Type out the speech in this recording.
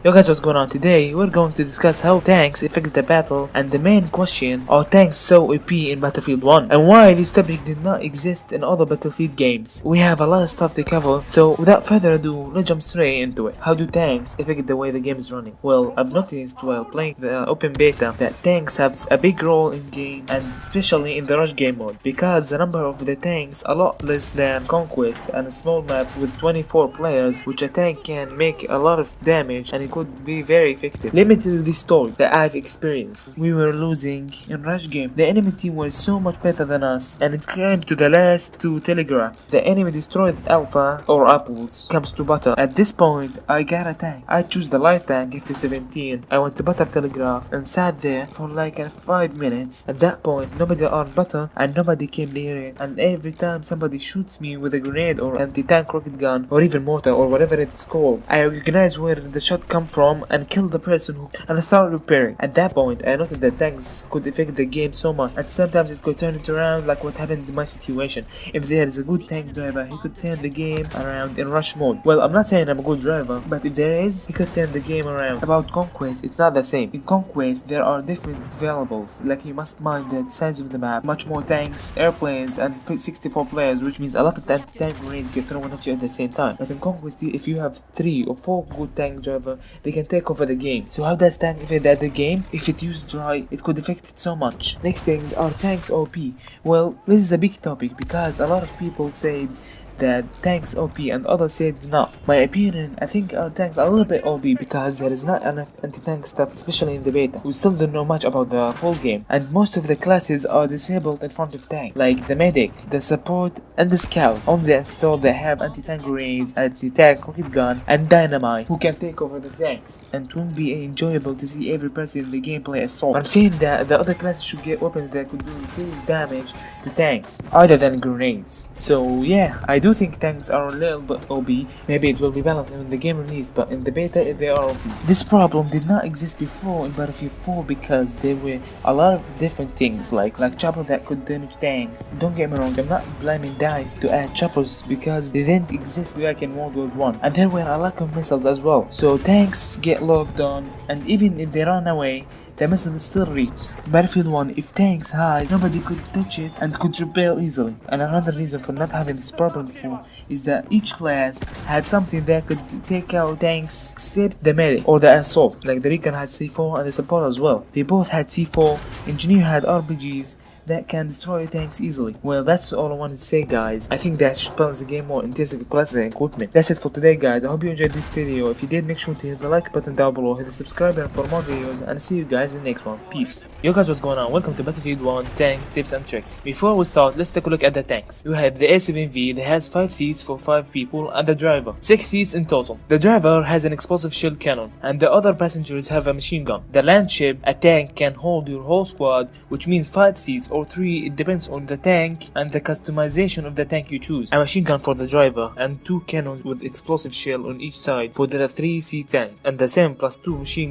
Yo guys, what's going on? Today we're going to discuss how tanks affect the battle, and the main question, are tanks so OP in Battlefield 1 and why this topic did not exist in other Battlefield games. We have a lot of stuff to cover, so without further ado, let's jump straight into it. How do tanks affect the way the game is running? Well, I've noticed while playing the open beta that tanks have a big role in game, and especially in the rush game mode, because the number of the tanks a lot less than Conquest and a small map with 24 players, which a tank can make a lot of damage and it could be very effective. Let me tell you this story that I've experienced. We were losing in rush game. The enemy team was so much better than us, and it came to the last two telegraphs. The enemy destroyed Alpha or Apples comes to Butter. At this point, I got a tank. I choose the light tank after 17. I went to Butter telegraph and sat there for like 5 minutes. At that point, nobody on Butter and nobody came near it. And every time somebody shoots me with a grenade or anti-tank rocket gun or even mortar or whatever it's called, I recognize where the shot come from and kill the person and I start repairing. At that point, I noticed that tanks could affect the game so much, and sometimes it could turn it around, like what happened in my situation. If there is a good tank driver, he could turn the game around in rush mode. Well, I'm not saying I'm a good driver, but if there is, he could turn the game around. About Conquest, it's not the same. In Conquest, there are different variables, like you must mind the size of the map, much more tanks, airplanes, and 64 players, which means a lot of anti-tank grenades get thrown at you at the same time. But in Conquest, if you have 3 or 4 good tank driver, they can take over the game. So how does tank affect the game? If it used right, it could affect it so much. Next thing, are tanks OP? Well, this is a big topic because a lot of people say that tanks OP and others said not. My opinion, I think our tanks are a little bit OP because there is not enough anti-tank stuff, especially in the beta. We still don't know much about the full game, and most of the classes are disabled in front of tank, like the medic, the support, and the scout. On the install they have anti-tank grenades, anti-tank rocket gun, and dynamite, who can take over the tanks, and it won't be enjoyable to see every person in the game play assault. I'm saying that the other classes should get weapons that could do serious damage to tanks, other than grenades. So yeah, I do think tanks are a little bit OP. Maybe it will be balanced when the game released, but in the beta they are OP. This problem did not exist before in Battlefield 4 because there were a lot of different things like chopper that could damage tanks. Don't get me wrong, I'm not blaming DICE to add choppers because they didn't exist back in World War 1, and there were a lack of missiles as well. So tanks get locked on, and even if they run away, the missile still reaches. Battlefield 1, if tanks high, nobody could touch it and could repel easily. And another reason for not having this problem before is that each class had something that could take out tanks except the medic or the assault. Like the Recon had C4 and the support as well. They both had C4, Engineer had RPGs that can destroy tanks easily. Well, that's all I wanted to say, guys. I think that should balance the game more in terms of classes and equipment. That's it for today, guys. I hope you enjoyed this video. If you did, make sure to hit the like button down below, hit the subscribe button for more videos, and see you guys in the next one. Peace. Yo guys, what's going on? Welcome to Battlefield 1 tank tips and tricks. Before we start, let's take a look at the tanks. You have the A7V that has 5 seats for 5 people and the driver. 6 seats in total. The driver has an explosive shell cannon and the other passengers have a machine gun. The land ship, a tank, can hold your whole squad, which means 5 seats or 3, it depends on the tank and the customization of the tank you choose. A machine gun for the driver and 2 cannons with explosive shell on each side for the 3 seat tank, and the same plus 2 machine guns